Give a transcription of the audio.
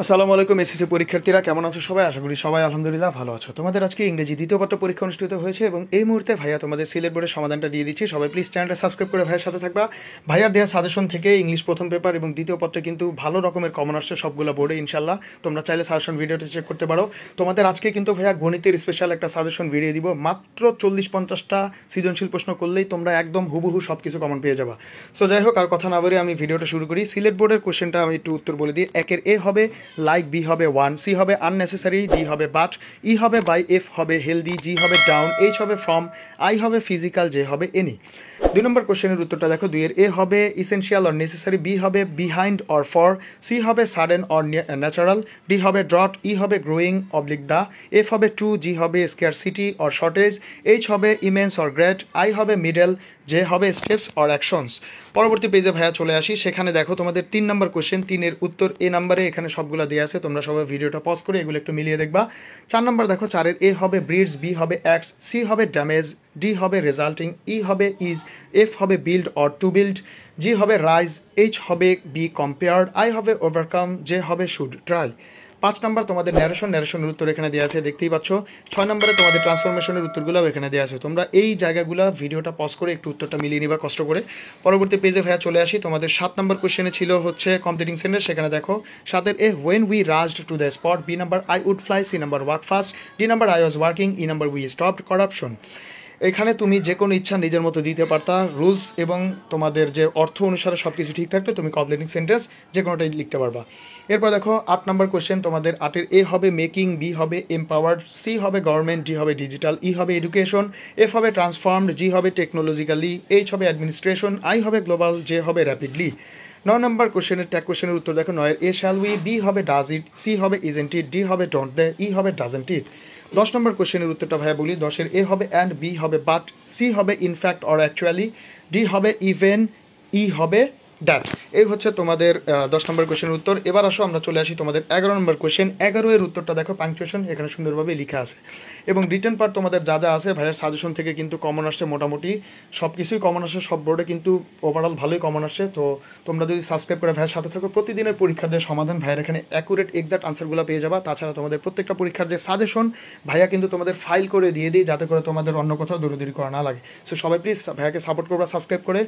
আসসালামু আলাইকুম এসএসসি পরীক্ষার্থীরা, কেমন আছো সবাই? আশা করি সবাই আলহামদুলিল্লাহ ভালো আছো। তোমাদের আজকে ইংরেজি দ্বিতীয় পত্র পরীক্ষা অনুষ্ঠিত হয়েছে এবং এই মুহূর্তে ভাইয়া তোমাদের সিলেট বোর্ডের সমাধানটা দিয়ে দিচ্ছি। সবাই প্লিজ চ্যানেলটা সাবস্ক্রাইব করে ভাইয়ের সাথে থাকবা। ভাইয়ার দেওয়া সাজেশন থেকে ইংলিশ প্রথম পেপার এবং দ্বিতীয় পত্রে কিন্তু ভালো রকমের কমন আসছে সবগুলো বোর্ডে ইনশাল্লাহ। তোমরা চাইলে সাজেশন ভিডিওটা চেক করতে পারো। তোমাদের আজকে কিন্তু ভাইয়া গণিতের স্পেশাল একটা সাজেশন ভিডিও দিব। মাত্র 40-50টা সৃজনশীল প্রশ্ন করলেই তোমরা একদম হুবহু সব কিছু কমন পেয়ে যাবা। সো যাই হোক, আর কথা না বলে আমি ভিডিওটা শুরু করি। সিলেট বোর্ডের কোশ্চেনটা আমি একটু উত্তর বলে দিই। একের এ হবে লাইক, বি হবে ওয়ান, সি হবে আননেসেসারি, ডি হবে বাট, ই হবে বাই, এফ হবে হেলদি, জি হবে ডাউন, এইচ হবে ফ্রম, আই হবে ফিজিক্যাল, জে হবে এনি। 2 নম্বর কোশ্চেনের উত্তরটা দেখো। 2-এর এ হবে ইসেনশিয়াল অর নেসেসারি, বি হবে বিহাইন্ড অর ফর, সি হবে সাডেন অর ন্যাচারাল, ডি হবে ড্রট, ই হবে গ্রোয়িং অবলিক দা, এফ হবে টু, জি হবে স্কেয়ারসিটি অর শর্টেজ, এইচ হবে ইমেন্স অর গ্রেট, আই হবে মিডল, যে হবে স্টেপস অর অ্যাকশনস। পরবর্তী পেজে ভাইয়া চলে আসি। সেখানে দেখো তোমাদের 3 নম্বর কোশ্চেন, 3-এর উত্তর এ নাম্বারে এখানে সবগুলো দেওয়া আছে। তোমরা সবাই ভিডিওটা পজ করে এগুলো একটু মিলিয়ে দেখবা। 4 নম্বর দেখো। 4-এর এ হবে ব্রিডস, বি হবে অ্যাক্টস, সি হবে ড্যামেজ, ডি হবে রেজাল্টিং, ই হবে ইজ, এফ হবে বিল্ড অর টু বিল্ড, জি হবে রাইজ, এইচ হবে বি কম্পেয়ার্ড, আই হবে ওভারকাম, জে হবে শুড ট্রাই। 5 নম্বর তোমাদের ন্যারেশনের উত্তর এখানে দেওয়া আছে, দেখতেই পাচ্ছ। 6 নম্বরে তোমাদের ট্রান্সফরমেশনের উত্তরগুলোও এখানে দেওয়া আছে। তোমরা এই জায়গাগুলো ভিডিওটা পজ করে একটু উত্তরটা মিলিয়ে নিবা কষ্ট করে। পরবর্তী পেজে ভাইয়া চলে আসি। তোমাদের 7 নম্বর কোশ্চেনে ছিল হচ্ছে কমপ্লিটিং সেন্টেন্স। সেখানে দেখো 7-এর A when we rushed to the spot, B number I would fly, C number work fast, D number I was working, E number we stopped corruption. এখানে তুমি যে কোনো ইচ্ছা নিজের মতো দিতে পারতা। রুলস এবং তোমাদের যে অর্থ অনুসারে সব কিছু ঠিক থাকলে তুমি কমপ্লিটিং সেন্টেন্স যে কোনোটাই লিখতে পারবা। এরপর দেখো 8 নম্বর কোশ্চেন। তোমাদের 8-এর এ হবে মেকিং, বি হবে এম্পাওয়ার্ড, সি হবে গভর্নমেন্ট, ডি হবে ডিজিটাল, ই হবে এডুকেশন, এফ হবে ট্রান্সফর্মড, জি হবে টেকনোলজিক্যালি, এইচ হবে অ্যাডমিনিস্ট্রেশন, আই হবে গ্লোবাল, জে হবে র্যাপিডলি। 9 নম্বর কোশ্চেনের ট্যাগ কোশ্চেনের উত্তর দেখো। 9-এর এ শ্যাল উই, বি হবে ডাজ ইট, সি হবে ইজেন্ট ইট, ডি হবে ডোন্ট দে, ই হবে ডাজেন্ট ইট। 10 নম্বর কোশ্চেনের উত্তরটা ভাইয়া বলি। 10-এর এ হবে অ্যান্ড, বি হবে বাট, সি হবে ইনফ্যাক্ট অর অ্যাকচুয়ালি, ডি হবে ইভেন, ই হবে দ্যাট। এই হচ্ছে তোমাদের 10 নম্বর কোশ্চেনের উত্তর। এবার আসো আমরা চলে আসি তোমাদের 11 নম্বর কোশ্চেন। 11-এর উত্তরটা দেখো, পাংচুয়েশন এখানে সুন্দরভাবে লেখা আছে এবং রিটেন পার্ট তোমাদের যা যা আছে ভাইয়ের সাজেশন থেকে কিন্তু কমন আসছে। মোটামুটি সব কিছুই কমন আসছে, সব বোর্ডে কিন্তু ওভারঅল ভালোই কমন আসছে। তো তোমরা যদি সাবস্ক্রাইব করে ভাইয়ের সাথে থাকো, প্রতিদিনের পরীক্ষার যে সমাধান ভাইয়ের এখানে অ্যাকুরেট এক্সাক্ট আনসারগুলো পেয়ে যাবা। তাছাড়া তোমাদের প্রত্যেকটা পরীক্ষার যে সাজেশন ভাইয়া কিন্তু তোমাদের ফাইল করে দিয়ে দিই, যাতে করে তোমাদের অন্য কোথাও দৌড়াদৌড়ি করা না লাগে। সো সবাই প্লিজ ভাইয়াকে সাপোর্ট করবা সাবস্ক্রাইব করে।